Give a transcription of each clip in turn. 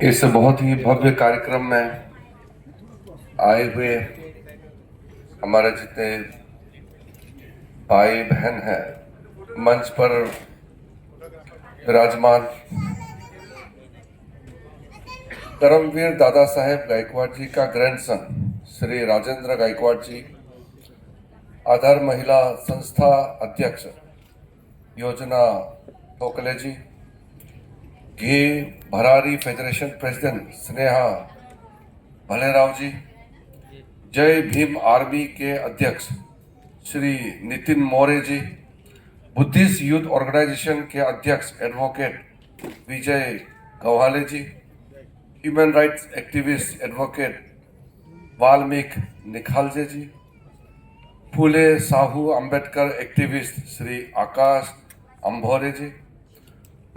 इस बहुत ही भव्य कार्यक्रम में आए हुए हमारे जितने भाई बहन हैं, मंच पर विराजमान कर्मवीर दादा साहेब गायकवाड़ जी का ग्रैंडसन श्री राजेंद्र गायकवाड़ जी, आधार महिला संस्था अध्यक्ष Yojana Thokale ji, Ghee Bharari federation president Sneha Bhalerao ji, Jai Bhim army के अध्यक्ष Shri Nitin Maurya ji, Buddhist youth organisation के अध्यक्ष advocate Vijay Gawale ji, human rights activist advocate Valmiki Nikhalje ji, Phule Sahu Ambedkar activist Shri Akash Ambhore ji,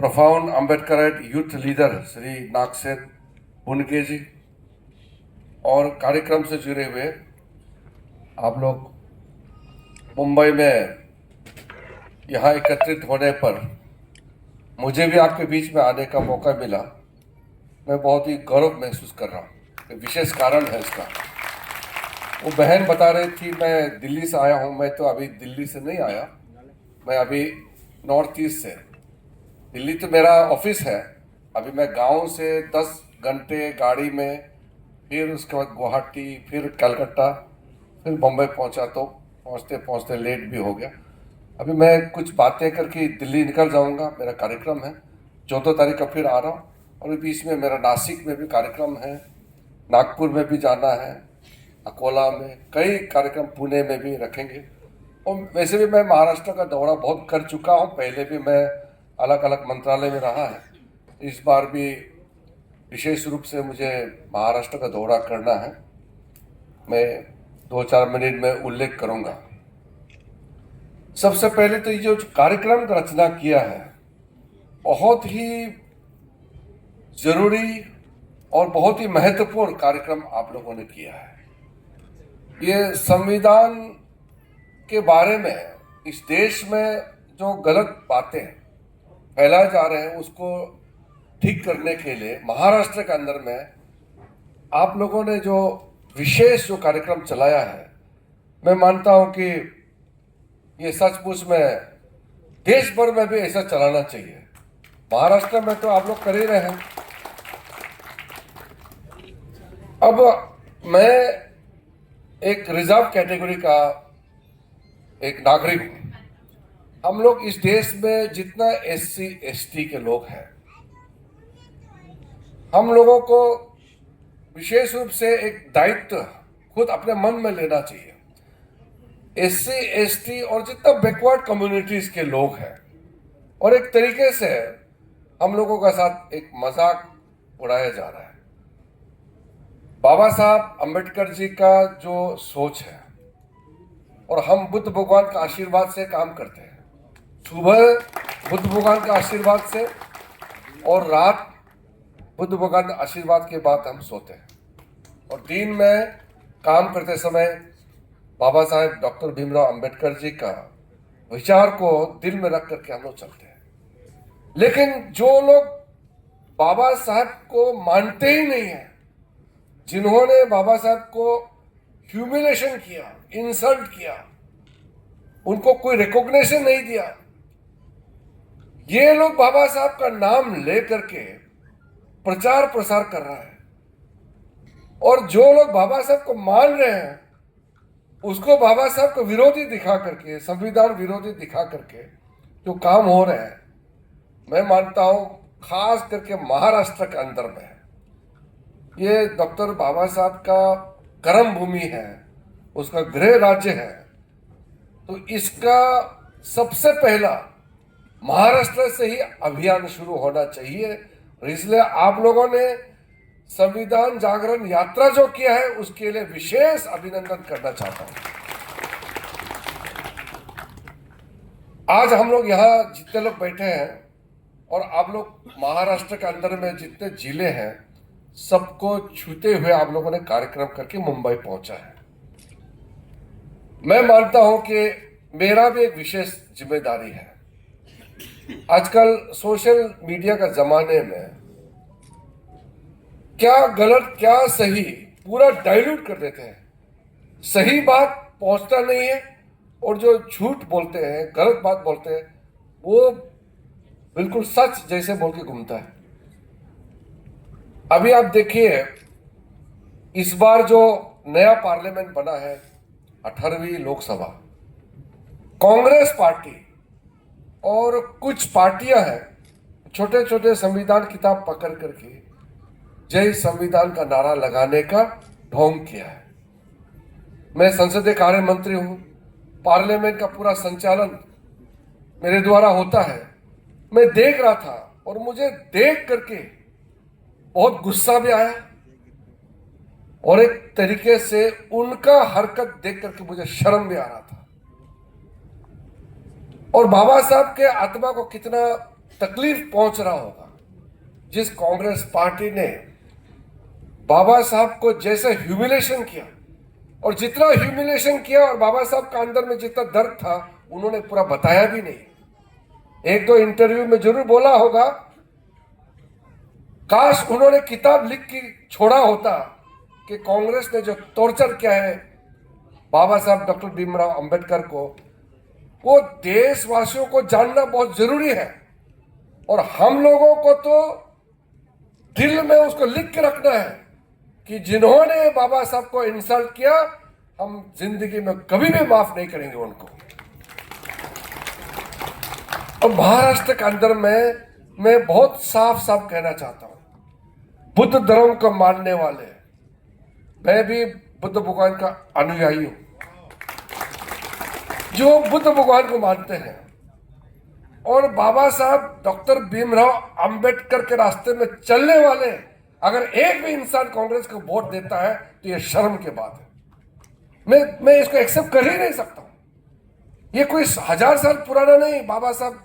profound Ambedkarite youth leader Shri Nagsen Punke ji, और कार्यक्रम से जुड़े हुए आप लोग मुंबई में यहाँ एकत्रित होने पर मुझे भी आपके बीच में आने का मौका मिला। मैं बहुत ही गौरव महसूस कर रहा हूँ। विशेष कारण है इसका। वो बहन बता रही थी मैं दिल्ली से आया हूँ। मैं तो अभी दिल्ली से नहीं आया, मैं अभी नॉर्थ ईस्ट से। दिल्ली तो मेरा ऑफिस है। अभी मैं गांव से 10 घंटे गाड़ी में, फिर उसके बाद गुवाहाटी, फिर कलकत्ता, फिर बम्बई पहुंचा, तो पहुंचते पहुंचते लेट भी हो गया। अभी मैं कुछ बातें करके दिल्ली निकल जाऊंगा। मेरा कार्यक्रम है 14 तारीख का, फिर आ रहा हूँ। और बीच में मेरा नासिक में भी कार्यक्रम है, नागपुर में भी जाना है, अकोला में कई कार्यक्रम, पुणे में भी रखेंगे। और वैसे भी मैं महाराष्ट्र का दौरा बहुत कर चुका हूँ। पहले भी मैं अलग अलग मंत्रालय में रहा है। इस बार भी विशेष रूप से मुझे महाराष्ट्र का दौरा करना है। मैं 2-4 मिनट में उल्लेख करूंगा। सबसे पहले तो ये जो कार्यक्रम का रचना किया है, बहुत ही जरूरी और बहुत ही महत्वपूर्ण कार्यक्रम आप लोगों ने किया है। ये संविधान के बारे में इस देश में जो गलत बातें फैलाए जा रहे हैं, उसको ठीक करने के लिए महाराष्ट्र के अंदर में आप लोगों ने जो विशेष जो कार्यक्रम चलाया है, मैं मानता हूं कि ये सचमुच में देश भर में भी ऐसा चलाना चाहिए। महाराष्ट्र में तो आप लोग कर ही रहे हैं। अब मैं एक रिजर्व कैटेगरी का एक नागरिक हूं। हम लोग इस देश में जितना SC ST के लोग हैं, हम लोगों को विशेष रूप से एक दायित्व खुद अपने मन में लेना चाहिए। SC ST और जितना बैकवर्ड कम्युनिटीज के लोग हैं, और एक तरीके से हम लोगों का साथ एक मजाक उड़ाया जा रहा है। बाबा साहब अंबेडकर जी का जो सोच है, और हम बुद्ध भगवान का आशीर्वाद से काम करते हैं। सुबह बुद्ध भगवान का आशीर्वाद से और रात बुद्ध भगवान के आशीर्वाद के बाद हम सोते हैं। और दिन में काम करते समय बाबा साहेब डॉक्टर भीमराव अंबेडकर जी का विचार को दिल में रख करके हम लोग चलते हैं। लेकिन जो लोग बाबा साहब को मानते ही नहीं है, जिन्होंने बाबा साहब को ह्यूमिलेशन किया, इंसल्ट किया, उनको कोई रिकॉग्निशन नहीं दिया, ये लोग बाबा साहब का नाम लेकर के प्रचार प्रसार कर रहा है। और जो लोग बाबा साहब को मान रहे हैं, उसको बाबा साहब को विरोधी दिखा करके, संविधान विरोधी दिखा करके जो काम हो रहे हैं, मैं मानता हूं खास करके महाराष्ट्र के अंदर में ये डॉक्टर बाबा साहब का कर्म भूमि है, उसका गृह राज्य है। तो इसका सबसे पहला महाराष्ट्र से ही अभियान शुरू होना चाहिए। इसलिए आप लोगों ने संविधान जागरण यात्रा जो किया है, उसके लिए विशेष अभिनंदन करना चाहता हूं। आज हम लोग यहाँ जितने लोग बैठे हैं, और आप लोग महाराष्ट्र के अंदर में जितने जिले हैं, सबको छूते हुए आप लोगों ने कार्यक्रम करके मुंबई पहुंचा है। मैं मानता हूं कि मेरा भी एक विशेष जिम्मेदारी है। आजकल सोशल मीडिया का जमाने में क्या गलत क्या सही पूरा डाइल्यूट कर देते हैं। सही बात पहुंचता नहीं है और जो झूठ बोलते हैं, गलत बात बोलते हैं, वो बिल्कुल सच जैसे बोल के घूमता है। अभी आप देखिए, इस बार जो नया पार्लियामेंट बना है, 18वीं लोकसभा, कांग्रेस पार्टी और कुछ पार्टियां हैं, छोटे छोटे संविधान किताब पकड़ करके जय संविधान का नारा लगाने का ढोंग किया है। मैं संसदीय कार्य मंत्री हूं, पार्लियामेंट का पूरा संचालन मेरे द्वारा होता है। मैं देख रहा था और मुझे देख करके बहुत गुस्सा भी आया और एक तरीके से उनका हरकत देख करके मुझे शर्म भी आ रहा था। और बाबा साहब के आत्मा को कितना तकलीफ पहुंच रहा होगा जिस कांग्रेस पार्टी ने बाबा साहब को जैसे ह्यूमिलेशन किया, और जितना ह्यूमिलेशन किया और बाबा साहब का अंदर में जितना दर्द था उन्होंने पूरा बताया भी नहीं। एक दो इंटरव्यू में जरूर बोला होगा, काश उन्होंने किताब लिख के छोड़ा होता कि कांग्रेस ने जो टॉर्चर किया है बाबा साहब डॉक्टर भीमराव अंबेडकर को, वो देशवासियों को जानना बहुत जरूरी है। और हम लोगों को तो दिल में उसको लिख के रखना है कि जिन्होंने बाबा साहब को इंसल्ट किया, हम जिंदगी में कभी भी माफ नहीं करेंगे उनको। और महाराष्ट्र के अंदर में मैं बहुत साफ साफ कहना चाहता हूं, बुद्ध धर्म को मानने वाले, मैं भी बुद्ध भगवान का अनुयायी हूं, जो बुद्ध भगवान को मानते हैं और बाबा साहब डॉक्टर भीमराव अंबेडकर के रास्ते में चलने वाले, अगर एक भी इंसान कांग्रेस को वोट देता है तो यह शर्म की बात है। मैं इसको एक्सेप्ट कर ही नहीं सकता हूं। ये कोई 1000 साल पुराना नहीं। बाबा साहब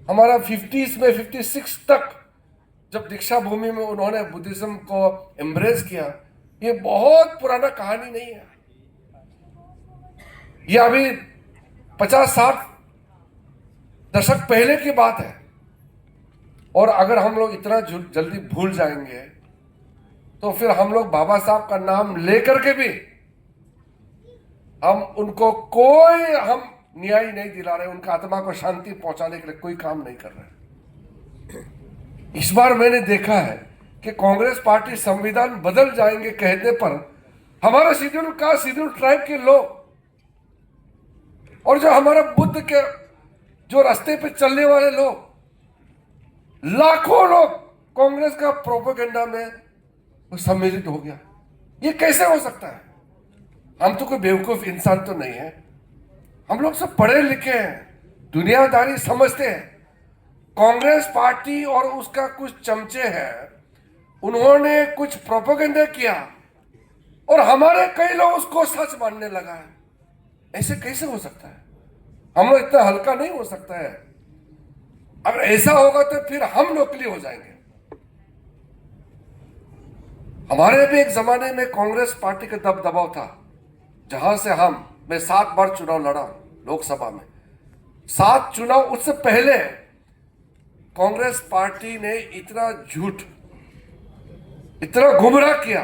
हमारा 50s में 56 तक जब दीक्षा भूमि में उन्होंने बुद्धिज्म को एम्ब्रेस किया, ये बहुत पुराना कहानी नहीं है। ये अभी 50-60 दशक पहले की बात है। और अगर हम लोग इतना जल्दी भूल जाएंगे तो फिर हम लोग बाबा साहब का नाम लेकर के भी हम उनको कोई हम न्याय नहीं दिला रहे, उनका आत्मा को शांति पहुंचाने के लिए कोई काम नहीं कर रहे। इस बार मैंने देखा है कि कांग्रेस पार्टी संविधान बदल जाएंगे कहने पर हमारा शेड्यूल कास्ट, शेड्यूल ट्राइब के लोग और जो हमारा बुद्ध के जो रास्ते पे चलने वाले लोग, लाखों लोग कांग्रेस का प्रोपेगेंडा में सम्मिलित हो गया। ये कैसे हो सकता है? हम तो कोई बेवकूफ इंसान तो नहीं है, हम लोग सब पढ़े लिखे हैं, दुनियादारी समझते हैं। कांग्रेस पार्टी और उसका कुछ चमचे हैं, उन्होंने कुछ प्रोपेगेंडा किया और हमारे कई लोग उसको सच मानने लगा है। ऐसे कैसे हो सकता है? हम लोग इतना हल्का नहीं हो सकता है। अगर ऐसा होगा तो फिर हम नकली हो जाएंगे। हमारे भी एक जमाने में कांग्रेस पार्टी का दबदबाव था, जहां से मैं 7 बार चुनाव लड़ा लोकसभा में। 7 चुनाव, उससे पहले कांग्रेस पार्टी ने इतना झूठ, इतना गुमराह किया।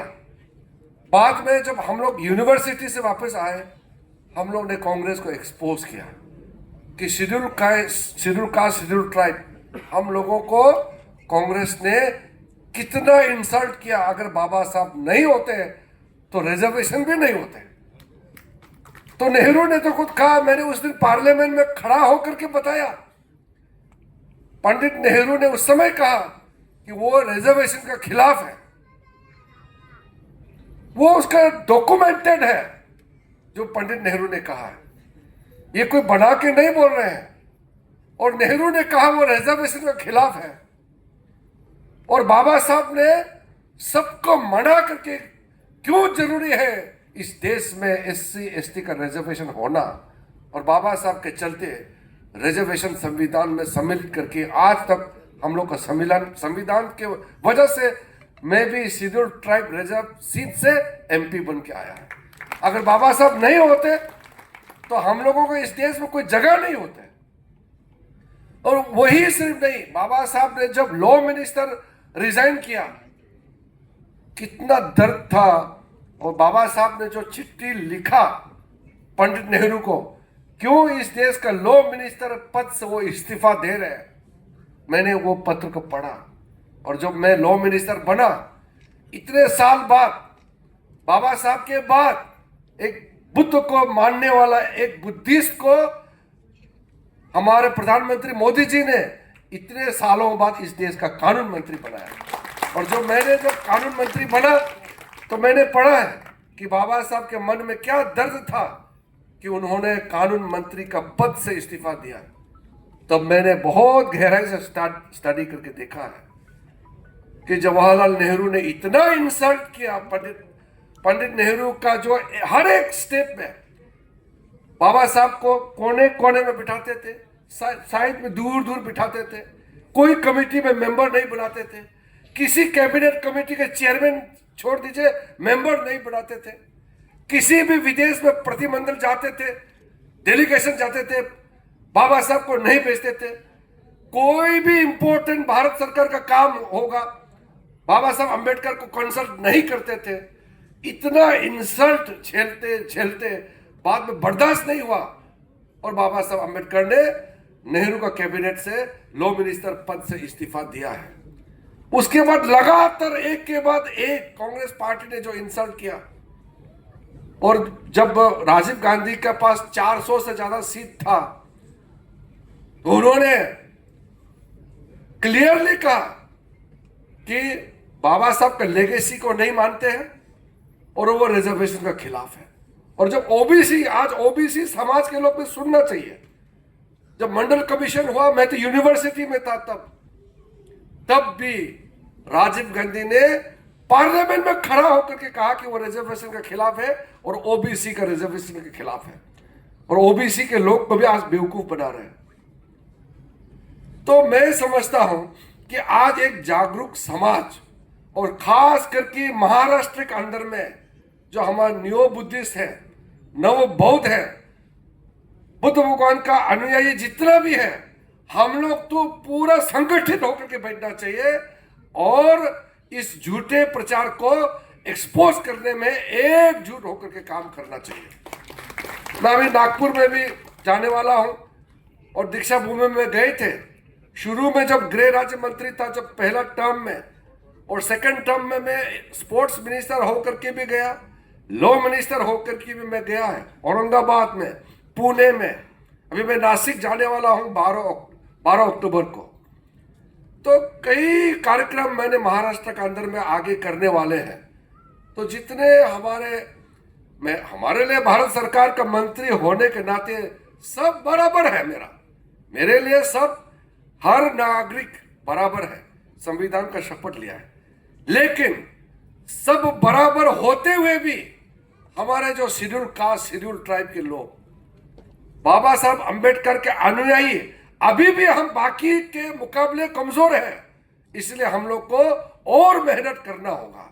बाद में जब हम लोग यूनिवर्सिटी से वापस आए, हम लोग ने कांग्रेस को एक्सपोज किया कि शेड्यूल कास्ट, शेड्यूल ट्राइब, हम लोगों को कांग्रेस ने कितना इंसल्ट किया। अगर बाबा साहब नहीं होते तो रिजर्वेशन भी नहीं होते। तो नेहरू ने तो खुद कहा, मैंने उस दिन पार्लियामेंट में खड़ा होकर के बताया, पंडित नेहरू ने उस समय कहा कि वो रिजर्वेशन के खिलाफ है। वो उसका डॉक्यूमेंटेड है जो पंडित नेहरू ने कहा है, ये कोई बना के नहीं बोल रहे हैं। और नेहरू ने कहा वो रिजर्वेशन के खिलाफ है, और बाबा साहब ने सबको मना करके, क्यों जरूरी है इस देश में एससी एसटी का रिजर्वेशन होना, और बाबा साहब के चलते रिजर्वेशन संविधान में सम्मिलित करके आज तक हम लोग का संविधान के वजह से मैं भी शेड्यूल ट्राइब रिजर्व सीट से एमपी बन के आया है। अगर बाबा साहब नहीं होते तो हम लोगों को इस देश में कोई जगह नहीं होते। और वही सिर्फ नहीं, बाबा साहब ने जब लॉ मिनिस्टर रिजाइन किया कितना दर्द था। और बाबा साहब ने जो चिट्ठी लिखा पंडित नेहरू को, क्यों इस देश का लॉ मिनिस्टर पद से वो इस्तीफा दे रहे हैं, मैंने वो पत्र को पढ़ा। और जब मैं लॉ मिनिस्टर बना, इतने साल बाद, बाबा साहब के बाद एक बुद्ध को मानने वाला एक बुद्धिस्ट को हमारे प्रधानमंत्री मोदी जी ने इतने सालों बाद इस देश का कानून मंत्री बनाया। और जब कानून मंत्री बना तो मैंने पढ़ा है कि बाबा साहब के मन में क्या दर्द था कि उन्होंने कानून मंत्री का पद से इस्तीफा दिया। तब मैंने बहुत गहराई से स्टडी करके देखा है कि जवाहरलाल नेहरू ने इतना इंसल्ट किया पंडित नेहरू का, जो हर एक स्टेप में बाबा साहब को कोने कोने में बिठाते थे, साइड में दूर दूर बिठाते थे, कोई कमेटी में मेंबर नहीं बनाते थे, किसी कैबिनेट कमेटी के चेयरमैन छोड़ दीजिए मेंबर नहीं बनाते थे, किसी भी विदेश में प्रतिनिधिमंडल जाते थे, डेलीगेशन जाते थे, बाबा साहब को नहीं भेजते थे। कोई भी इंपॉर्टेंट भारत सरकार का काम होगा, बाबा साहब अंबेडकर को कंसल्ट नहीं करते थे। इतना इंसल्ट झेलते झेलते बाद में बर्दाश्त नहीं हुआ और बाबा साहब अंबेडकर ने नेहरू का कैबिनेट से लॉ मिनिस्टर पद से इस्तीफा दिया है। उसके बाद लगातार एक के बाद एक कांग्रेस पार्टी ने जो इंसल्ट किया, और जब राजीव गांधी के पास 400 से ज्यादा सीट था तो उन्होंने क्लियरली कहा कि बाबा साहब का लेगेसी को नहीं मानते हैं और वो रिजर्वेशन का खिलाफ है। और जब ओबीसी, आज ओबीसी समाज के लोग भी सुनना चाहिए, जब मंडल कमीशन हुआ, मैं तो यूनिवर्सिटी में था तब भी राजीव गांधी ने पार्लियामेंट में खड़ा होकर के कहा कि वो रिजर्वेशन का खिलाफ है और ओबीसी का रिजर्वेशन के खिलाफ है, और ओबीसी के लोग को भी आज बेवकूफ बना रहे हैं। तो मैं समझता हूं कि आज एक जागरूक समाज, और खास करके महाराष्ट्र के अंदर में जो हमारे न्यो बुद्धिस्ट है, नव बौद्ध है, बुद्ध भगवान का अनुयायी जितना भी है, हम लोग तो पूरा संगठित होकर के बैठना चाहिए और इस झूठे प्रचार को एक्सपोज करने में एकजुट होकर के काम करना चाहिए। मैं अभी नागपुर में भी जाने वाला हूं और दीक्षा भूमि में गए थे। शुरू में जब गृह राज्य मंत्री था, जब पहला टर्म में, और सेकंड टर्म में मैं स्पोर्ट्स मिनिस्टर होकर के भी गया, लॉ मिनिस्टर होकर के भी मैं गया है, औरंगाबाद में, पुणे में, अभी मैं नासिक जाने वाला हूं 12 अक्टूबर को। तो कई कार्यक्रम मैंने महाराष्ट्र के अंदर में आगे करने वाले हैं। तो जितने हमारे लिए भारत सरकार का मंत्री होने के नाते सब बराबर है, मेरे लिए सब, हर नागरिक बराबर है, संविधान का शपथ लिया है। लेकिन सब बराबर होते हुए भी हमारे जो शेड्यूल कास्ट, शेड्यूल ट्राइब के लोग, बाबा साहब अंबेडकर के अनुयायी, अभी भी हम बाकी के मुकाबले कमजोर हैं। इसलिए हम लोग को और मेहनत करना होगा,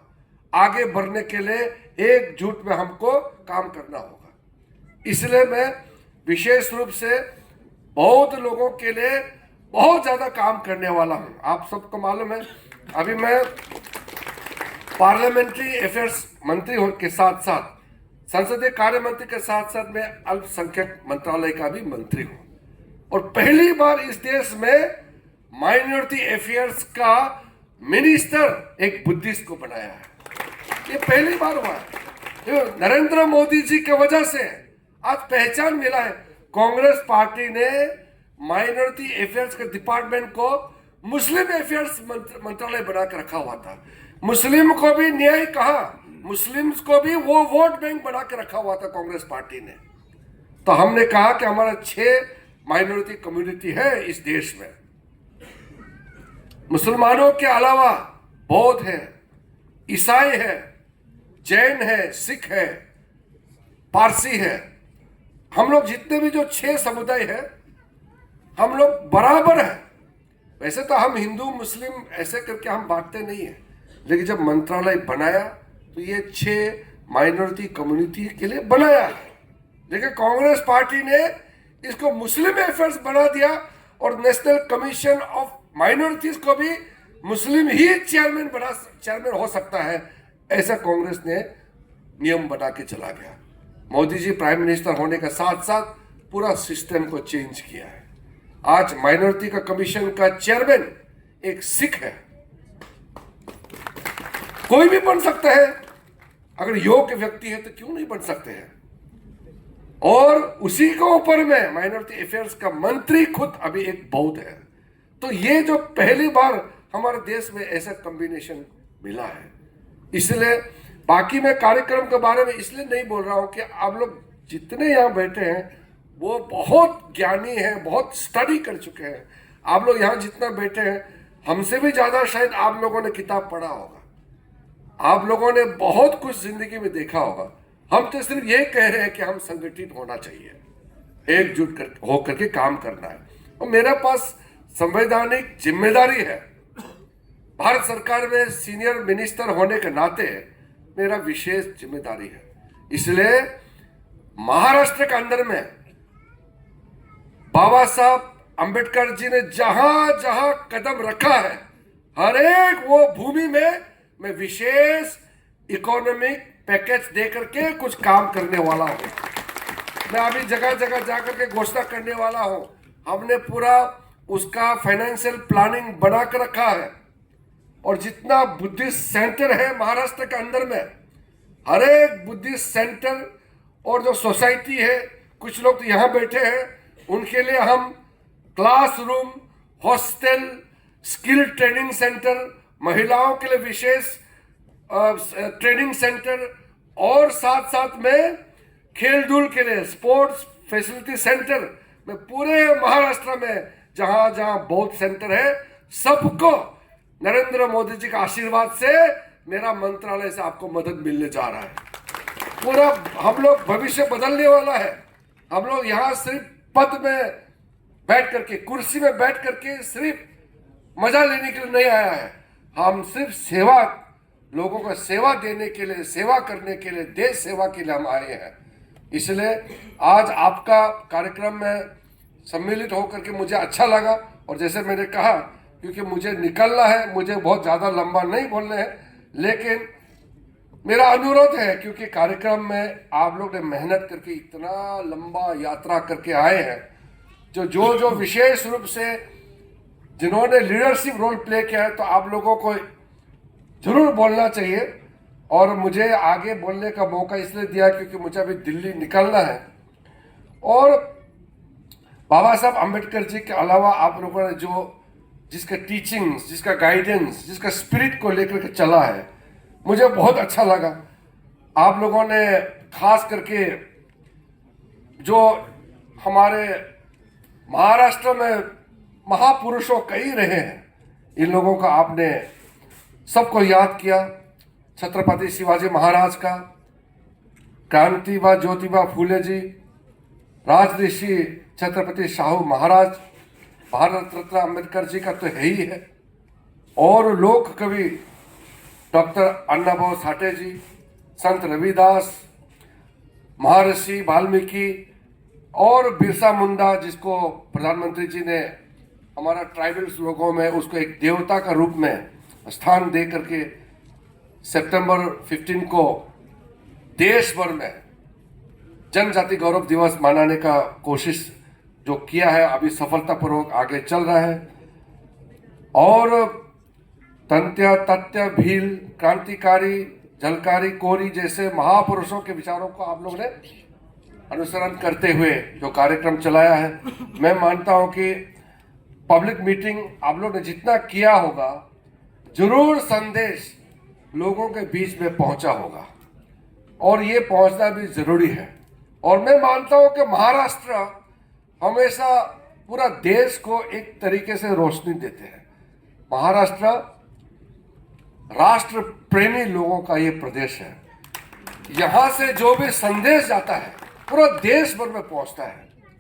आगे बढ़ने के लिए एकजुट में हमको काम करना होगा। इसलिए मैं विशेष रूप से बौद्ध लोगों के लिए बहुत ज्यादा काम करने वाला हूं। आप सबको मालूम है, अभी मैं पार्लियामेंट्री अफेयर्स मंत्री के साथ साथ, संसदीय कार्य मंत्री के साथ साथ मैं अल्पसंख्यक मंत्रालय का भी मंत्री हूं। और पहली बार इस देश में माइनॉरिटी अफेयर्स का मिनिस्टर एक बुद्धिस्ट को बनाया है। ये पहली बार हुआ है। नरेंद्र मोदी जी की वजह से आज पहचान मिला है। कांग्रेस पार्टी ने माइनॉरिटी अफेयर्स के डिपार्टमेंट को मुस्लिम अफेयर्स मंत्रालय बनाकर रखा हुआ था। मुस्लिम को भी न्याय कहा, मुस्लिम्स को भी वो वोट बैंक बना के रखा हुआ था कांग्रेस पार्टी ने। तो हमने कहा कि हमारा 6 माइनॉरिटी कम्युनिटी है इस देश में, मुसलमानों के अलावा बौद्ध है, ईसाई है, जैन है, सिख है, पारसी है। हम लोग जितने भी जो 6 समुदाय है, हम लोग बराबर है। वैसे तो हम हिंदू मुस्लिम ऐसे करके हम बांटते नहीं है, लेकिन जब मंत्रालय बनाया तो ये 6 माइनॉरिटी कम्युनिटी के लिए बनाया है। लेकिन कांग्रेस पार्टी ने इसको मुस्लिम अफेयर्स बना दिया और नेशनल कमीशन ऑफ माइनॉरिटीज को भी मुस्लिम ही चेयरमैन हो सकता है, ऐसा कांग्रेस ने नियम बना के चला गया। मोदी जी प्राइम मिनिस्टर होने के साथ साथ पूरा सिस्टम को चेंज किया है। आज माइनॉरिटी का कमीशन का चेयरमैन एक सिख है, कोई भी बन सकता है, अगर योग्य व्यक्ति है तो क्यों नहीं बन सकते हैं। और उसी के ऊपर में माइनॉरिटी अफेयर्स का मंत्री खुद अभी एक बौद्ध है। तो ये जो पहली बार हमारे देश में ऐसा कॉम्बिनेशन मिला है। इसलिए बाकी मैं कार्यक्रम के बारे में इसलिए नहीं बोल रहा हूं कि आप लोग जितने यहाँ बैठे हैं वो बहुत ज्ञानी हैं, बहुत स्टडी कर चुके हैं। आप लोग यहाँ जितना बैठे हैं हमसे भी ज्यादा शायद आप लोगों ने किताब पढ़ा होगा, आप लोगों ने बहुत कुछ जिंदगी में देखा होगा। हम तो सिर्फ ये कह रहे हैं कि हम संगठित होना चाहिए, एकजुट होकर के काम करना है। और मेरे पास संवैधानिक जिम्मेदारी है, भारत सरकार में सीनियर मिनिस्टर होने के नाते मेरा विशेष जिम्मेदारी है। इसलिए महाराष्ट्र के अंदर में बाबा साहब अंबेडकर जी ने जहां जहां कदम रखा है, हर एक वो भूमि में मैं विशेष इकोनॉमिक पैकेज देकर के कुछ काम करने वाला हूं। मैं अभी जगह जगह जाकर के घोषणा करने वाला हूं। हमने पूरा उसका फाइनेंशियल प्लानिंग बना कर रखा है। और जितना बुद्धिस्ट सेंटर है महाराष्ट्र के अंदर में, हर एक बुद्धिस्ट सेंटर और जो सोसाइटी है, कुछ लोग तो यहाँ बैठे हैं, उनके लिए हम classroom, hostel, skill training centre, महिलाओं के लिए विशेष ट्रेनिंग सेंटर और साथ साथ में खेल धूल के लिए स्पोर्ट्स फैसिलिटी सेंटर में पूरे महाराष्ट्र में जहां जहां बौद्ध सेंटर है, सबको नरेंद्र मोदी जी का आशीर्वाद से मेरा मंत्रालय से आपको मदद मिलने जा रहा है। पूरा हम लोग भविष्य बदलने वाला है। हम लोग यहाँ सिर्फ पद में बैठ करके, कुर्सी में बैठ करके सिर्फ मजा लेने के लिए नहीं आया है। हम सिर्फ सेवा, लोगों को सेवा देने के लिए, सेवा करने के लिए, देश सेवा के लिए हम आए हैं। इसलिए आज आपका कार्यक्रम में सम्मिलित होकर के मुझे अच्छा लगा। और जैसे मैंने कहा, क्योंकि मुझे निकलना है, मुझे बहुत ज़्यादा लंबा नहीं बोलना है, लेकिन मेरा अनुरोध है, क्योंकि कार्यक्रम में आप लोग ने मेहनत करके इतना लंबा यात्रा करके आए हैं, जो विशेष रूप से जिन्होंने लीडरशिप रोल प्ले किया है, तो आप लोगों को जरूर बोलना चाहिए। और मुझे आगे बोलने का मौका इसलिए दिया क्योंकि मुझे अभी दिल्ली निकलना है। और बाबा साहब अम्बेडकर जी के अलावा आप लोगों ने जिसका टीचिंग्स, जिसका गाइडेंस, जिसका स्पिरिट को लेकर के चला है, मुझे बहुत अच्छा लगा। आप लोगों ने खास करके जो हमारे महाराष्ट्र में महापुरुषों कई रहे हैं, इन लोगों का आपने सबको याद किया। छत्रपति शिवाजी महाराज का, क्रांतिबा ज्योतिबा फूले जी, राजऋषि छत्रपति शाहू महाराज, भारत रत्न अम्बेडकर जी का तो है ही है, और लोक कवि डॉक्टर अन्नाभाऊ साठे जी, संत रविदास, महर्षि वाल्मीकि और बिरसा मुंडा, जिसको प्रधानमंत्री जी ने हमारा ट्राइबल्स लोगों में उसको एक देवता का रूप में स्थान दे करके सितंबर 15 को देश भर में जनजाति गौरव दिवस मनाने का कोशिश जो किया है, अभी सफलतापूर्वक आगे चल रहा है। और तंत्य, तथ्य, भील, क्रांतिकारी, झलकारी, कोरी जैसे महापुरुषों के विचारों को आप लोगों ने अनुसरण करते हुए जो कार्यक्रम चलाया है, मैं मानता हूं कि पब्लिक मीटिंग आप लोग ने जितना किया होगा, जरूर संदेश लोगों के बीच में पहुंचा होगा, और ये पहुंचना भी जरूरी है। और मैं मानता हूं कि महाराष्ट्र हमेशा पूरा देश को एक तरीके से रोशनी देते हैं। महाराष्ट्र राष्ट्र प्रेमी लोगों का ये प्रदेश है। यहां से जो भी संदेश जाता है पूरा देश भर में पहुंचता है।